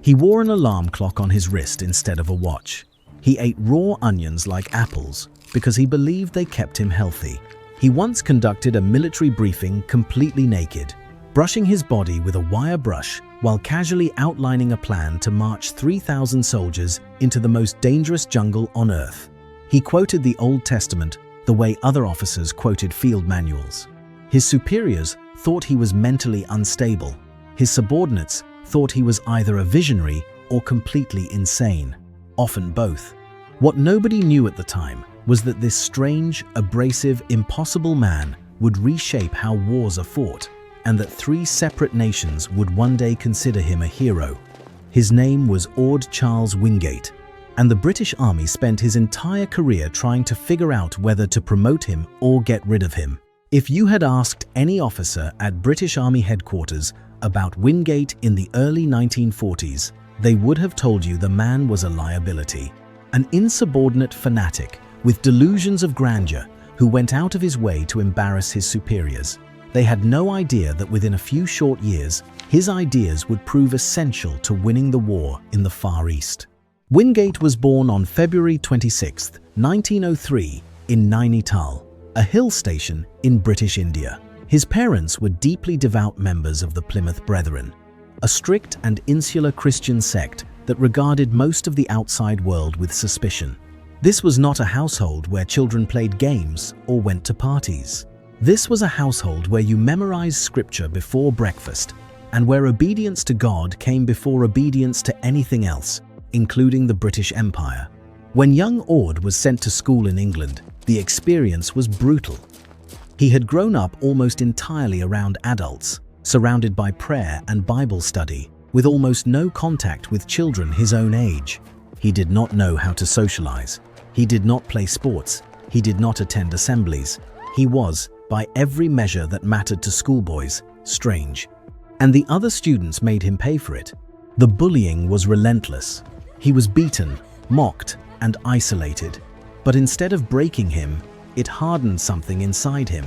He wore an alarm clock on his wrist instead of a watch. He ate raw onions like apples because he believed they kept him healthy. He once conducted a military briefing completely naked, brushing his body with a wire brush while casually outlining a plan to march 3,000 soldiers into the most dangerous jungle on Earth. He quoted the Old Testament the way other officers quoted field manuals. His superiors thought he was mentally unstable. His subordinates thought he was either a visionary or completely insane, often both. What nobody knew at the time was that this strange, abrasive, impossible man would reshape how wars are fought, and that 3 separate nations would one day consider him a hero. His name was Orde Wingate, and the British Army spent his entire career trying to figure out whether to promote him or get rid of him. If you had asked any officer at British Army headquarters about Wingate in the early 1940s, they would have told you the man was a liability, an insubordinate fanatic with delusions of grandeur who went out of his way to embarrass his superiors. They had no idea that within a few short years, his ideas would prove essential to winning the war in the Far East. Wingate was born on February 26, 1903, in Nainital, a hill station in British India. His parents were deeply devout members of the Plymouth Brethren, a strict and insular Christian sect that regarded most of the outside world with suspicion. This was not a household where children played games or went to parties. This was a household where you memorized scripture before breakfast, and where obedience to God came before obedience to anything else, including the British Empire. When young Orde was sent to school in England, the experience was brutal. He had grown up almost entirely around adults, surrounded by prayer and Bible study, with almost no contact with children his own age. He did not know how to socialize. He did not play sports. He did not attend assemblies. He was, by every measure that mattered to schoolboys, strange. And the other students made him pay for it. The bullying was relentless. He was beaten, mocked, and isolated. But instead of breaking him, it hardened something inside him.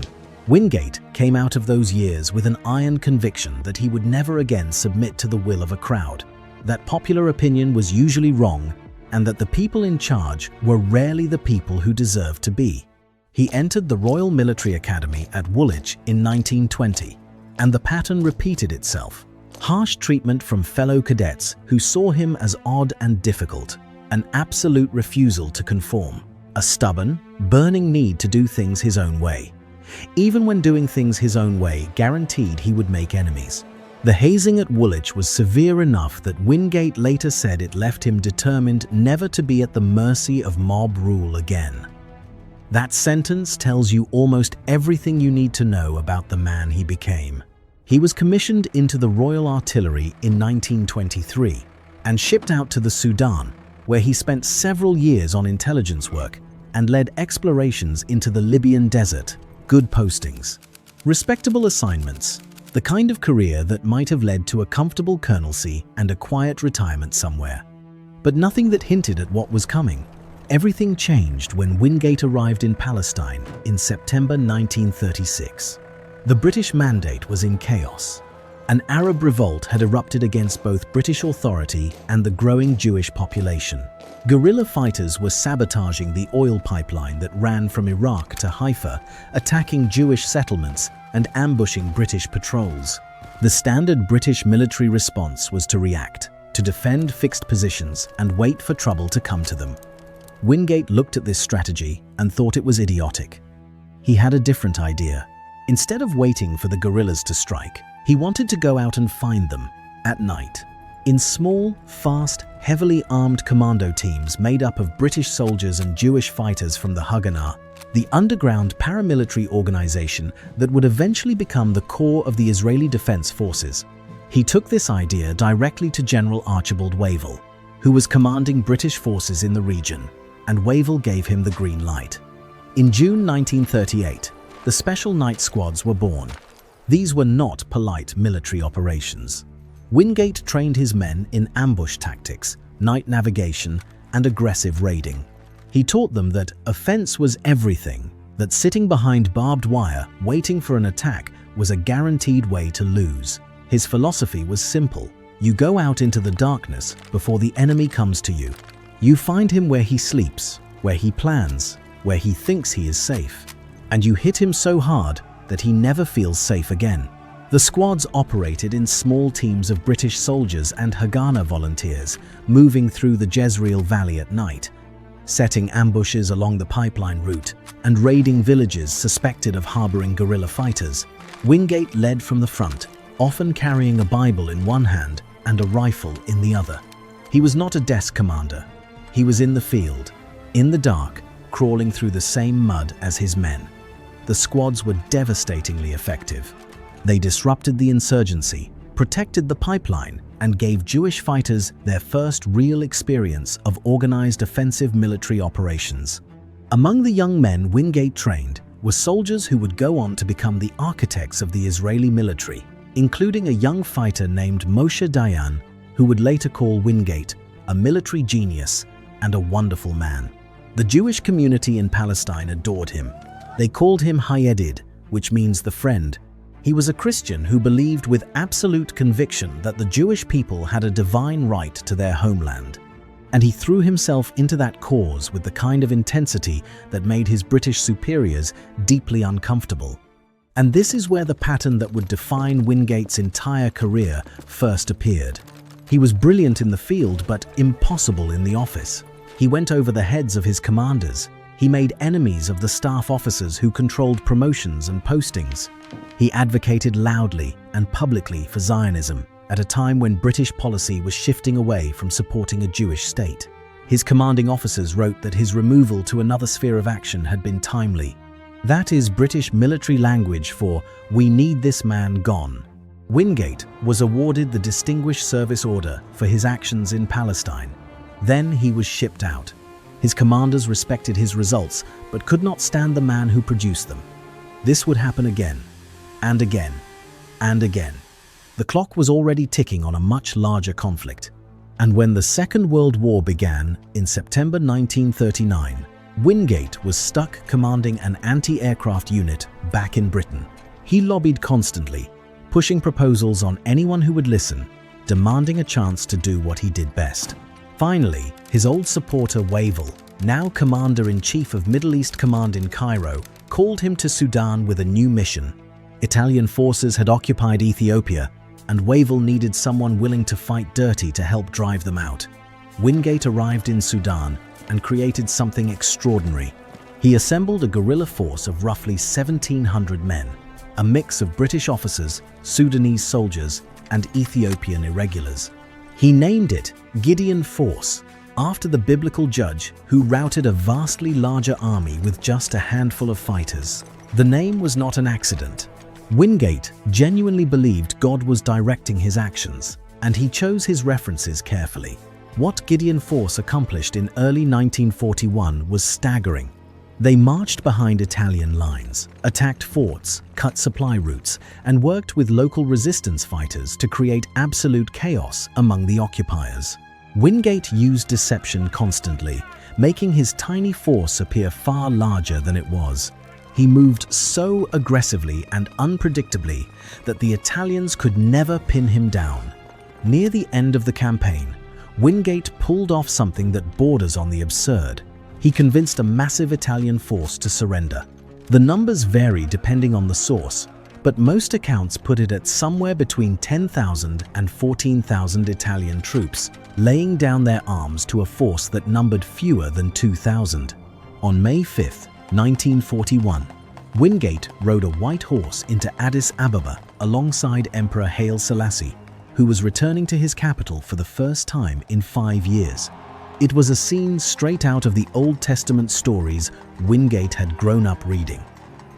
Wingate came out of those years with an iron conviction that he would never again submit to the will of a crowd, that popular opinion was usually wrong, and that the people in charge were rarely the people who deserved to be. He entered the Royal Military Academy at Woolwich in 1920, and the pattern repeated itself. Harsh treatment from fellow cadets who saw him as odd and difficult, an absolute refusal to conform, a stubborn, burning need to do things his own way. Even when doing things his own way guaranteed he would make enemies. The hazing at Woolwich was severe enough that Wingate later said it left him determined never to be at the mercy of mob rule again. That sentence tells you almost everything you need to know about the man he became. He was commissioned into the Royal Artillery in 1923 and shipped out to the Sudan, where he spent several years on intelligence work and led explorations into the Libyan desert. Good postings, respectable assignments, the kind of career that might have led to a comfortable colonelcy and a quiet retirement somewhere. But nothing that hinted at what was coming. Everything changed when Wingate arrived in Palestine in September 1936. The British Mandate was in chaos. An Arab revolt had erupted against both British authority and the growing Jewish population. Guerrilla fighters were sabotaging the oil pipeline that ran from Iraq to Haifa, attacking Jewish settlements and ambushing British patrols. The standard British military response was to react, to defend fixed positions and wait for trouble to come to them. Wingate looked at this strategy and thought it was idiotic. He had a different idea. Instead of waiting for the guerrillas to strike, he wanted to go out and find them, at night. In small, fast, heavily armed commando teams made up of British soldiers and Jewish fighters from the Haganah, the underground paramilitary organization that would eventually become the core of the Israeli Defense Forces. He took this idea directly to General Archibald Wavell, who was commanding British forces in the region, and Wavell gave him the green light. In June 1938, the Special Night Squads were born. These were not polite military operations. Wingate trained his men in ambush tactics, night navigation, and aggressive raiding. He taught them that offense was everything, that sitting behind barbed wire waiting for an attack was a guaranteed way to lose. His philosophy was simple: You go out into the darkness before the enemy comes to you. You find him where he sleeps, where he plans, where he thinks he is safe. And you hit him so hard that he never feels safe again. The squads operated in small teams of British soldiers and Haganah volunteers moving through the Jezreel Valley at night, setting ambushes along the pipeline route and raiding villages suspected of harboring guerrilla fighters. Wingate led from the front, often carrying a Bible in one hand and a rifle in the other. He was not a desk commander. He was in the field, in the dark, crawling through the same mud as his men. The squads were devastatingly effective. They disrupted the insurgency, protected the pipeline, and gave Jewish fighters their first real experience of organized offensive military operations. Among the young men Wingate trained were soldiers who would go on to become the architects of the Israeli military, including a young fighter named Moshe Dayan, who would later call Wingate a military genius and a wonderful man. The Jewish community in Palestine adored him. They called him Hayedid, which means the friend. He was a Christian who believed with absolute conviction that the Jewish people had a divine right to their homeland. And he threw himself into that cause with the kind of intensity that made his British superiors deeply uncomfortable. And this is where the pattern that would define Wingate's entire career first appeared. He was brilliant in the field, but impossible in the office. He went over the heads of his commanders. He made enemies of the staff officers who controlled promotions and postings. He advocated loudly and publicly for Zionism at a time when British policy was shifting away from supporting a Jewish state. His commanding officers wrote that his removal to another sphere of action had been timely. That is British military language for "we need this man gone." Wingate was awarded the Distinguished Service Order for his actions in Palestine. Then he was shipped out. His commanders respected his results, but could not stand the man who produced them. This would happen again, and again, and again. The clock was already ticking on a much larger conflict. And when the Second World War began in September 1939, Wingate was stuck commanding an anti-aircraft unit back in Britain. He lobbied constantly, pushing proposals on anyone who would listen, demanding a chance to do what he did best. Finally, his old supporter Wavell, now Commander-in-Chief of Middle East Command in Cairo, called him to Sudan with a new mission. Italian forces had occupied Ethiopia, and Wavell needed someone willing to fight dirty to help drive them out. Wingate arrived in Sudan and created something extraordinary. He assembled a guerrilla force of roughly 1,700 men, a mix of British officers, Sudanese soldiers, and Ethiopian irregulars. He named it Gideon Force, after the biblical judge who routed a vastly larger army with just a handful of fighters. The name was not an accident. Wingate genuinely believed God was directing his actions, and he chose his references carefully. What Gideon Force accomplished in early 1941 was staggering. They marched behind Italian lines, attacked forts, cut supply routes, and worked with local resistance fighters to create absolute chaos among the occupiers. Wingate used deception constantly, making his tiny force appear far larger than it was. He moved so aggressively and unpredictably that the Italians could never pin him down. Near the end of the campaign, Wingate pulled off something that borders on the absurd. He convinced a massive Italian force to surrender. The numbers vary depending on the source, but most accounts put it at somewhere between 10,000 and 14,000 Italian troops, laying down their arms to a force that numbered fewer than 2,000. On May 5, 1941, Wingate rode a white horse into Addis Ababa alongside Emperor Haile Selassie, who was returning to his capital for the first time in 5 years. It was a scene straight out of the Old Testament stories Wingate had grown up reading.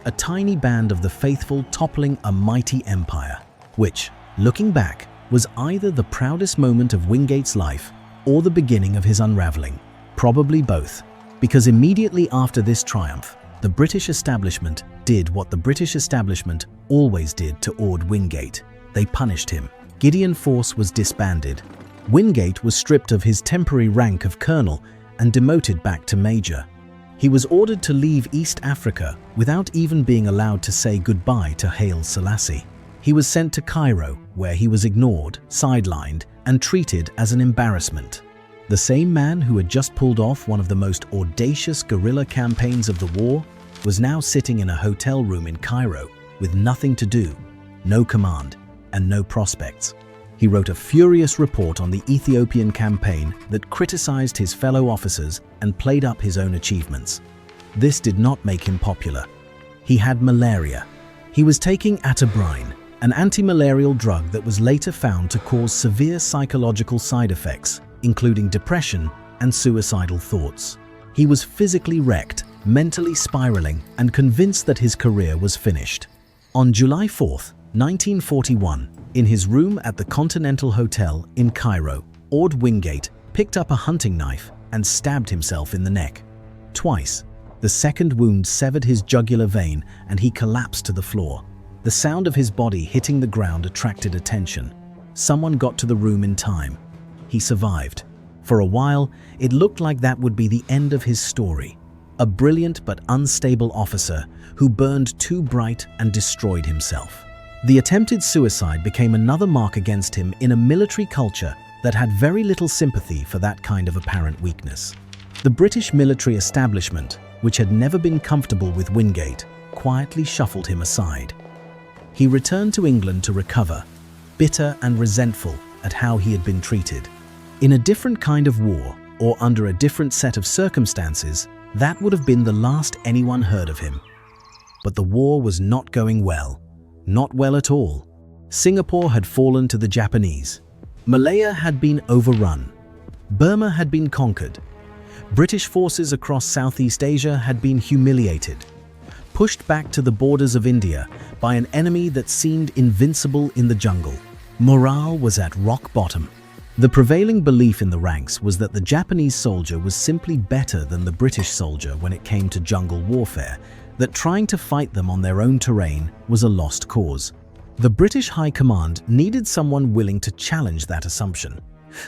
A tiny band of the faithful toppling a mighty empire, which, looking back, was either the proudest moment of Wingate's life or the beginning of his unraveling. Probably both, because immediately after this triumph, the British establishment did what the British establishment always did to Orde Wingate. They punished him. Gideon Force was disbanded. Wingate was stripped of his temporary rank of colonel and demoted back to major. He was ordered to leave East Africa without even being allowed to say goodbye to Haile Selassie. He was sent to Cairo, where he was ignored, sidelined, and treated as an embarrassment. The same man who had just pulled off one of the most audacious guerrilla campaigns of the war was now sitting in a hotel room in Cairo with nothing to do, no command, and no prospects. He wrote a furious report on the Ethiopian campaign that criticized his fellow officers and played up his own achievements. This did not make him popular. He had malaria. He was taking atabrine, an anti-malarial drug that was later found to cause severe psychological side effects, including depression and suicidal thoughts. He was physically wrecked, mentally spiraling, and convinced that his career was finished. On July 4, 1941, in his room at the Continental Hotel in Cairo, Orde Wingate picked up a hunting knife and stabbed himself in the neck. Twice. The second wound severed his jugular vein and he collapsed to the floor. The sound of his body hitting the ground attracted attention. Someone got to the room in time. He survived. For a while, it looked like that would be the end of his story. A brilliant but unstable officer who burned too bright and destroyed himself. The attempted suicide became another mark against him in a military culture that had very little sympathy for that kind of apparent weakness. The British military establishment, which had never been comfortable with Wingate, quietly shuffled him aside. He returned to England to recover, bitter and resentful at how he had been treated. In a different kind of war, or under a different set of circumstances, that would have been the last anyone heard of him. But the war was not going well. Not well at all. Singapore had fallen to the Japanese. Malaya had been overrun. Burma had been conquered. British forces across Southeast Asia had been humiliated, pushed back to the borders of India by an enemy that seemed invincible in the jungle. Morale was at rock bottom. The prevailing belief in the ranks was that the Japanese soldier was simply better than the British soldier when it came to jungle warfare, that trying to fight them on their own terrain was a lost cause. The British High Command needed someone willing to challenge that assumption.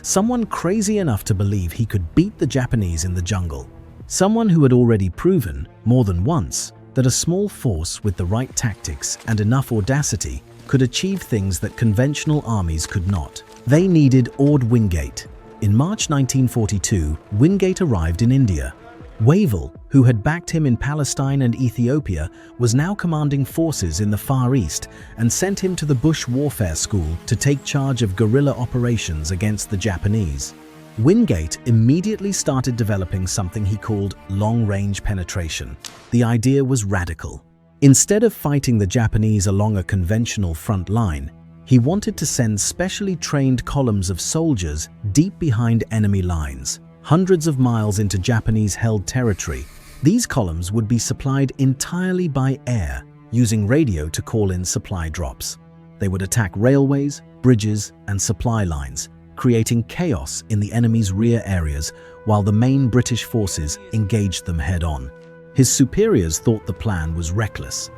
Someone crazy enough to believe he could beat the Japanese in the jungle. Someone who had already proven, more than once, that a small force with the right tactics and enough audacity could achieve things that conventional armies could not. They needed Orde Wingate. In March 1942, Wingate arrived in India. Wavell, who had backed him in Palestine and Ethiopia, was now commanding forces in the Far East and sent him to the Bush Warfare School to take charge of guerrilla operations against the Japanese. Wingate immediately started developing something he called long-range penetration. The idea was radical. Instead of fighting the Japanese along a conventional front line, he wanted to send specially trained columns of soldiers deep behind enemy lines, hundreds of miles into Japanese-held territory. These columns would be supplied entirely by air, using radio to call in supply drops. They would attack railways, bridges, and supply lines, creating chaos in the enemy's rear areas while the main British forces engaged them head-on. His superiors thought the plan was reckless.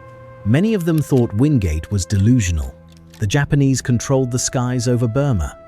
Many of them thought Wingate was delusional. The Japanese controlled the skies over Burma.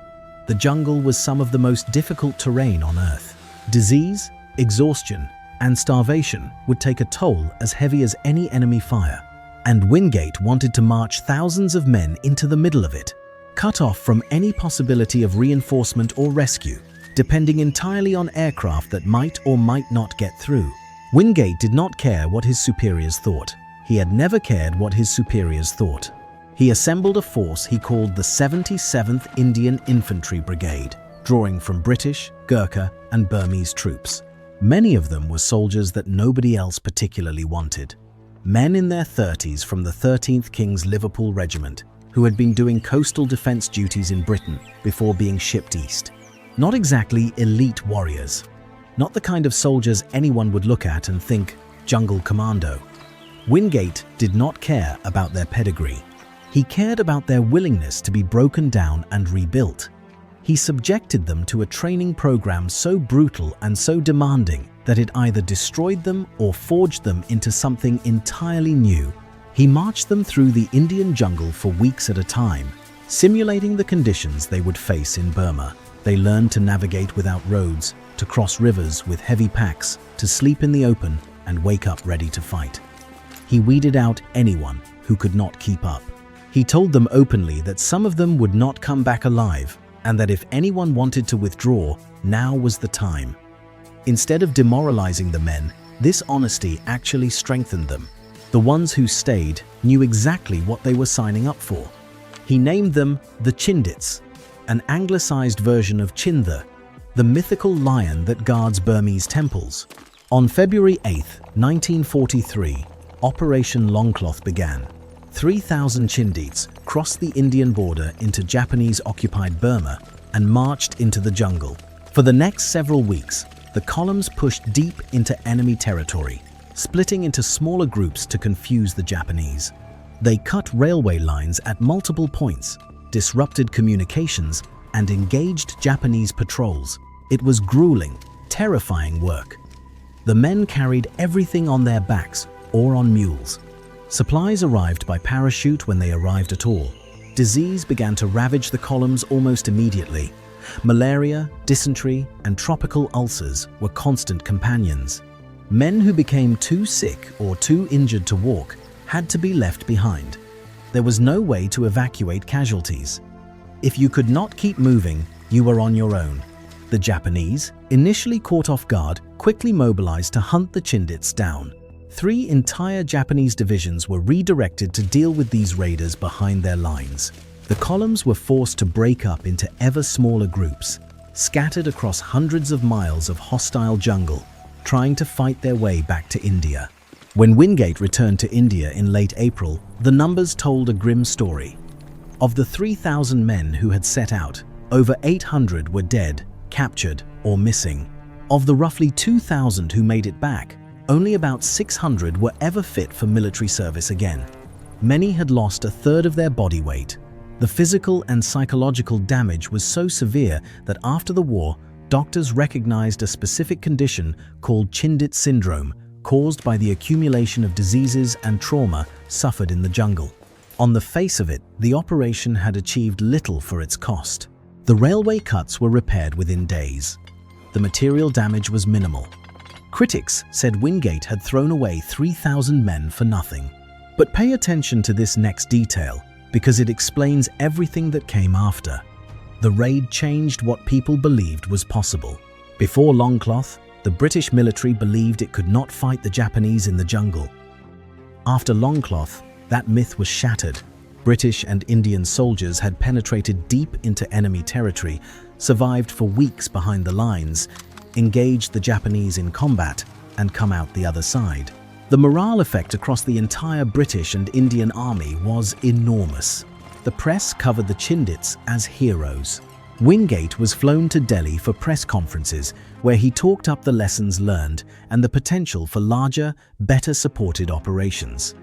The jungle was some of the most difficult terrain on Earth. Disease, exhaustion, and starvation would take a toll as heavy as any enemy fire. And Wingate wanted to march thousands of men into the middle of it, cut off from any possibility of reinforcement or rescue, depending entirely on aircraft that might or might not get through. Wingate did not care what his superiors thought. He had never cared what his superiors thought. He assembled a force he called the 77th Indian Infantry Brigade, drawing from British, Gurkha, and Burmese troops. Many of them were soldiers that nobody else particularly wanted. Men in their 30s from the 13th King's Liverpool Regiment, who had been doing coastal defense duties in Britain before being shipped east. Not exactly elite warriors. Not the kind of soldiers anyone would look at and think, jungle commando. Wingate did not care about their pedigree. He cared about their willingness to be broken down and rebuilt. He subjected them to a training program so brutal and so demanding that it either destroyed them or forged them into something entirely new. He marched them through the Indian jungle for weeks at a time, simulating the conditions they would face in Burma. They learned to navigate without roads, to cross rivers with heavy packs, to sleep in the open and wake up ready to fight. He weeded out anyone who could not keep up. He told them openly that some of them would not come back alive, and that if anyone wanted to withdraw, now was the time. Instead of demoralizing the men, this honesty actually strengthened them. The ones who stayed knew exactly what they were signing up for. He named them the Chindits, an anglicized version of Chinditha, the mythical lion that guards Burmese temples. On February 8, 1943, Operation Longcloth began. 3,000 Chindits crossed the Indian border into Japanese-occupied Burma and marched into the jungle. For the next several weeks, the columns pushed deep into enemy territory, splitting into smaller groups to confuse the Japanese. They cut railway lines at multiple points, disrupted communications, and engaged Japanese patrols. It was grueling, terrifying work. The men carried everything on their backs or on mules. Supplies arrived by parachute when they arrived at all. Disease began to ravage the columns almost immediately. Malaria, dysentery, and tropical ulcers were constant companions. Men who became too sick or too injured to walk had to be left behind. There was no way to evacuate casualties. If you could not keep moving, you were on your own. The Japanese, initially caught off guard, quickly mobilized to hunt the Chindits down. 3 entire Japanese divisions were redirected to deal with these raiders behind their lines. The columns were forced to break up into ever smaller groups, scattered across hundreds of miles of hostile jungle, trying to fight their way back to India. When Wingate returned to India in late April, the numbers told a grim story. Of the 3,000 men who had set out, over 800 were dead, captured, or missing. Of the roughly 2,000 who made it back, only about 600 were ever fit for military service again. Many had lost a third of their body weight. The physical and psychological damage was so severe that after the war, doctors recognized a specific condition called Chindits syndrome, caused by the accumulation of diseases and trauma suffered in the jungle. On the face of it, the operation had achieved little for its cost. The railway cuts were repaired within days. The material damage was minimal. Critics said Wingate had thrown away 3,000 men for nothing. But pay attention to this next detail, because it explains everything that came after. The raid changed what people believed was possible. Before Longcloth, the British military believed it could not fight the Japanese in the jungle. After Longcloth, that myth was shattered. British and Indian soldiers had penetrated deep into enemy territory, survived for weeks behind the lines, engaged the Japanese in combat, and come out the other side. The morale effect across the entire British and Indian army was enormous. The press covered the Chindits as heroes. Wingate was flown to Delhi for press conferences where he talked up the lessons learned and the potential for larger, better supported operations.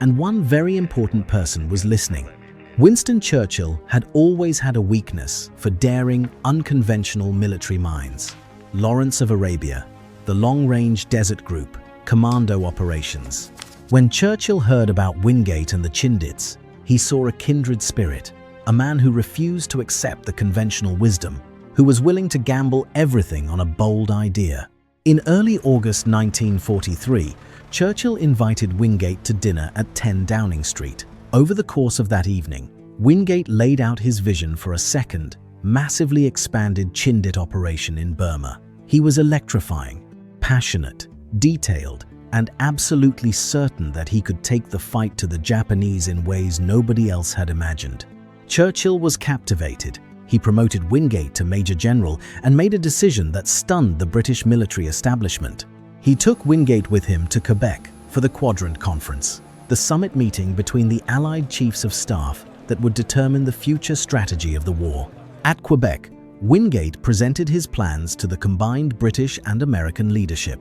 And one very important person was listening. Winston Churchill had always had a weakness for daring, unconventional military minds. Lawrence of Arabia, the long-range desert group, commando operations. When Churchill heard about Wingate and the Chindits, he saw a kindred spirit, a man who refused to accept the conventional wisdom, who was willing to gamble everything on a bold idea. In early August 1943, Churchill invited Wingate to dinner at 10 Downing Street. Over the course of that evening, Wingate laid out his vision for a second, massively expanded Chindit operation in Burma. He was electrifying, passionate, detailed, and absolutely certain that he could take the fight to the Japanese in ways nobody else had imagined. Churchill was captivated. He promoted Wingate to Major General and made a decision that stunned the British military establishment. He took Wingate with him to Quebec for the Quadrant Conference, the summit meeting between the Allied Chiefs of Staff that would determine the future strategy of the war. At Quebec, Wingate presented his plans to the combined British and American leadership.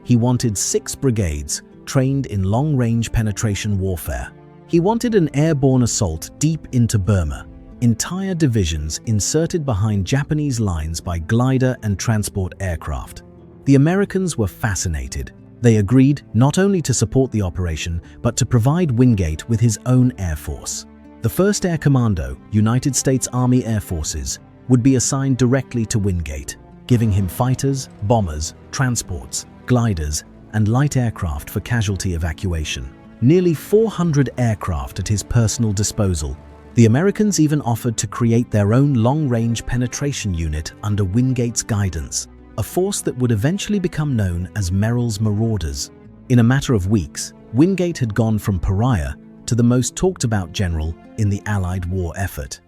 He wanted 6 brigades trained in long-range penetration warfare. He wanted an airborne assault deep into Burma, entire divisions inserted behind Japanese lines by glider and transport aircraft. The Americans were fascinated. They agreed not only to support the operation, but to provide Wingate with his own air force. The 1st Air Commando, United States Army Air Forces, would be assigned directly to Wingate, giving him fighters, bombers, transports, gliders, and light aircraft for casualty evacuation. nearly 400 aircraft at his personal disposal. The Americans even offered to create their own long-range penetration unit under Wingate's guidance, a force that would eventually become known as Merrill's Marauders. In a matter of weeks, Wingate had gone from pariah to the most talked-about general in the Allied war effort.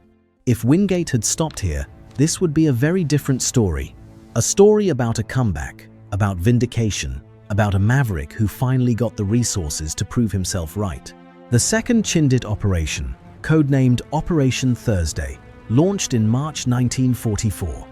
If Wingate had stopped here, this would be a very different story. A story about a comeback, about vindication, about a maverick who finally got the resources to prove himself right. The second Chindit operation, codenamed Operation Thursday, launched in March 1944.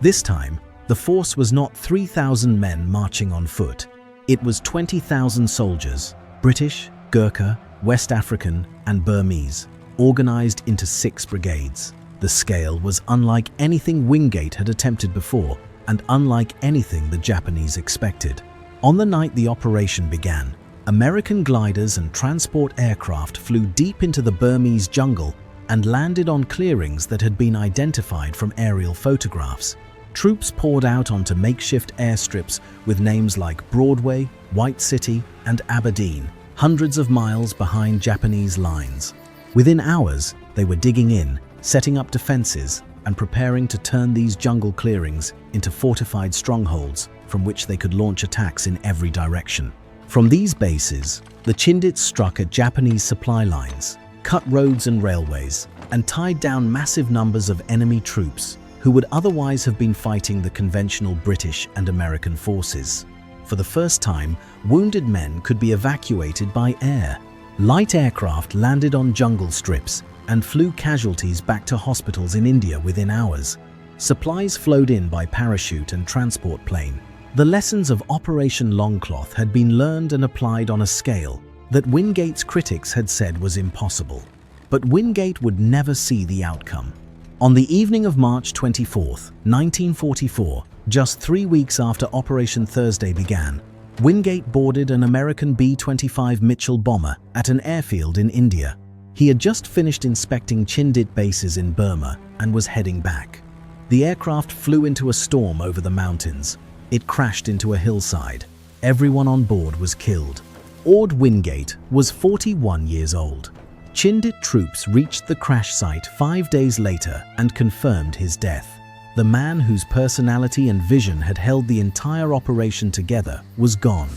This time, the force was not 3,000 men marching on foot. It was 20,000 soldiers, British, Gurkha, West African, and Burmese, organized into 6 brigades. The scale was unlike anything Wingate had attempted before, and unlike anything the Japanese expected. On the night the operation began, American gliders and transport aircraft flew deep into the Burmese jungle and landed on clearings that had been identified from aerial photographs. Troops poured out onto makeshift airstrips with names like Broadway, White City, and Aberdeen, hundreds of miles behind Japanese lines. Within hours, they were digging in, setting up defenses, and preparing to turn these jungle clearings into fortified strongholds from which they could launch attacks in every direction. From these bases, the Chindits struck at Japanese supply lines, cut roads and railways, and tied down massive numbers of enemy troops who would otherwise have been fighting the conventional British and American forces. For the first time, wounded men could be evacuated by air. Light aircraft landed on jungle strips and flew casualties back to hospitals in India within hours. Supplies flowed in by parachute and transport plane. The lessons of Operation Longcloth had been learned and applied on a scale that Wingate's critics had said was impossible. But Wingate would never see the outcome. On the evening of March 24, 1944, just 3 weeks after Operation Thursday began, Wingate boarded an American B-25 Mitchell bomber at an airfield in India. He had just finished inspecting Chindit bases in Burma and was heading back. The aircraft flew into a storm over the mountains. It crashed into a hillside. Everyone on board was killed. Orde Wingate was 41 years old. Chindit troops reached the crash site 5 days later and confirmed his death. The man whose personality and vision had held the entire operation together was gone.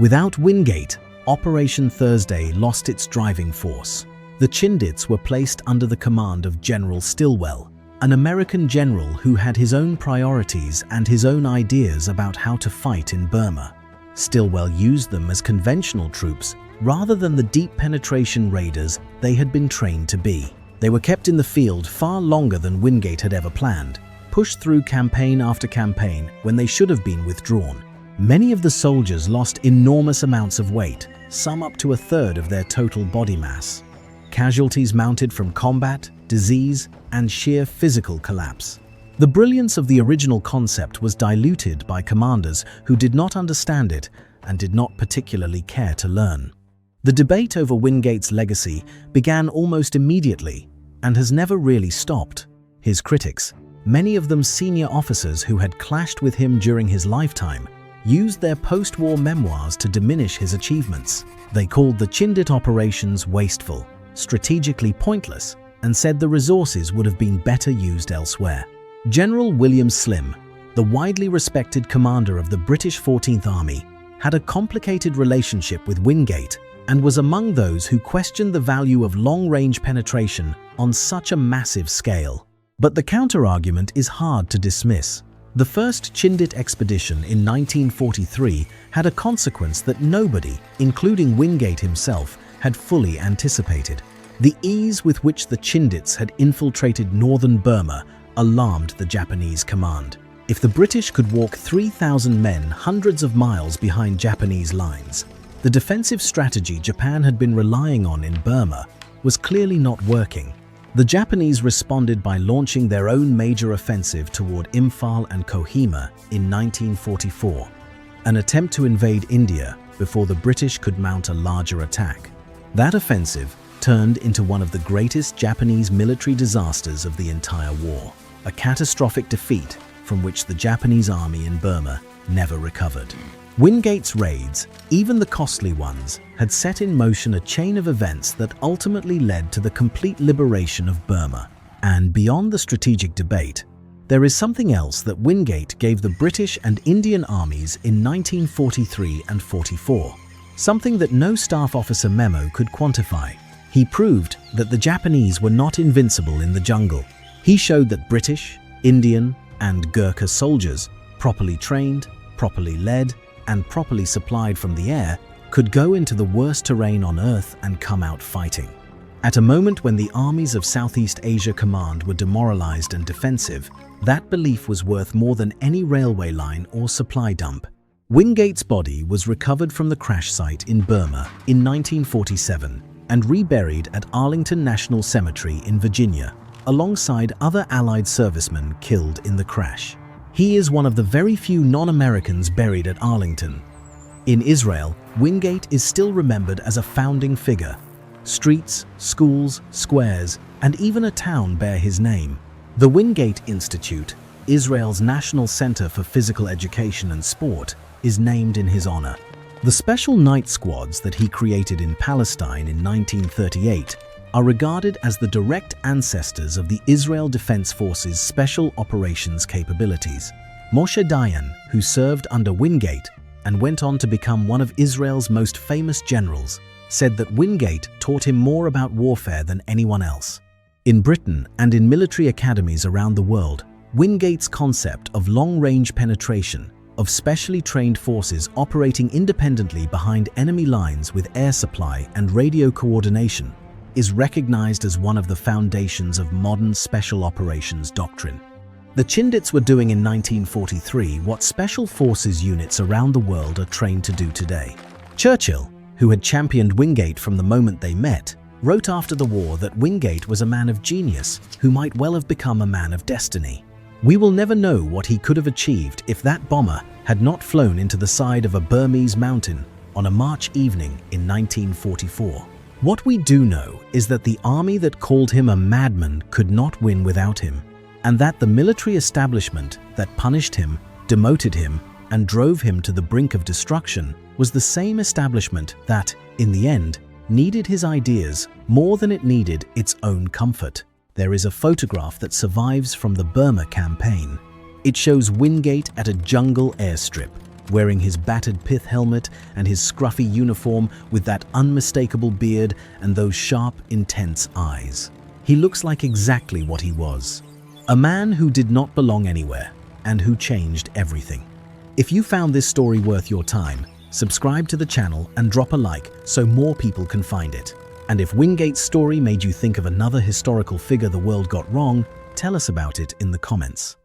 Without Wingate, Operation Thursday lost its driving force. The Chindits were placed under the command of General Stilwell, an American general who had his own priorities and his own ideas about how to fight in Burma. Stilwell used them as conventional troops rather than the deep penetration raiders they had been trained to be. They were kept in the field far longer than Wingate had ever planned, pushed through campaign after campaign when they should have been withdrawn. Many of the soldiers lost enormous amounts of weight, some up to a third of their total body mass. Casualties mounted from combat, disease, and sheer physical collapse. The brilliance of the original concept was diluted by commanders who did not understand it and did not particularly care to learn. The debate over Wingate's legacy began almost immediately and has never really stopped. His critics, many of them senior officers who had clashed with him during his lifetime, used their post-war memoirs to diminish his achievements. They called the Chindit operations wasteful, strategically pointless, and said the resources would have been better used elsewhere. General William Slim, the widely respected commander of the British 14th Army, had a complicated relationship with Wingate and was among those who questioned the value of long-range penetration on such a massive scale. But the counter-argument is hard to dismiss. The first Chindit expedition in 1943 had a consequence that nobody, including Wingate himself, had fully anticipated. The ease with which the Chindits had infiltrated northern Burma alarmed the Japanese command. If the British could walk 3,000 men hundreds of miles behind Japanese lines, the defensive strategy Japan had been relying on in Burma was clearly not working. The Japanese responded by launching their own major offensive toward Imphal and Kohima in 1944, an attempt to invade India before the British could mount a larger attack. That offensive turned into one of the greatest Japanese military disasters of the entire war, a catastrophic defeat from which the Japanese army in Burma never recovered. Wingate's raids, even the costly ones, had set in motion a chain of events that ultimately led to the complete liberation of Burma. And beyond the strategic debate, there is something else that Wingate gave the British and Indian armies in 1943 and 44, something that no staff officer memo could quantify. He proved that the Japanese were not invincible in the jungle. He showed that British, Indian, and Gurkha soldiers, properly trained, properly led, and properly supplied from the air, could go into the worst terrain on Earth and come out fighting. At a moment when the armies of Southeast Asia Command were demoralized and defensive, that belief was worth more than any railway line or supply dump. Wingate's body was recovered from the crash site in Burma in 1947 and reburied at Arlington National Cemetery in Virginia, alongside other Allied servicemen killed in the crash. He is one of the very few non-Americans buried at Arlington. In Israel, Wingate is still remembered as a founding figure. Streets, schools, squares, and even a town bear his name. The Wingate Institute, Israel's National Center for Physical Education and Sport, is named in his honor. The special night squads that he created in Palestine in 1938 are regarded as the direct ancestors of the Israel Defense Forces' special operations capabilities. Moshe Dayan, who served under Wingate and went on to become one of Israel's most famous generals, said that Wingate taught him more about warfare than anyone else. In Britain and in military academies around the world, Wingate's concept of long-range penetration, of specially trained forces operating independently behind enemy lines with air supply and radio coordination, is recognized as one of the foundations of modern special operations doctrine. The Chindits were doing in 1943 what special forces units around the world are trained to do today. Churchill, who had championed Wingate from the moment they met, wrote after the war that Wingate was a man of genius who might well have become a man of destiny. We will never know what he could have achieved if that bomber had not flown into the side of a Burmese mountain on a March evening in 1944. What we do know is that the army that called him a madman could not win without him, and that the military establishment that punished him, demoted him, and drove him to the brink of destruction was the same establishment that, in the end, needed his ideas more than it needed its own comfort. There is a photograph that survives from the Burma campaign. It shows Wingate at a jungle airstrip, wearing his battered pith helmet and his scruffy uniform with that unmistakable beard and those sharp, intense eyes. He looks like exactly what he was. A man who did not belong anywhere and who changed everything. If you found this story worth your time, subscribe to the channel and drop a like so more people can find it. And if Wingate's story made you think of another historical figure the world got wrong, tell us about it in the comments.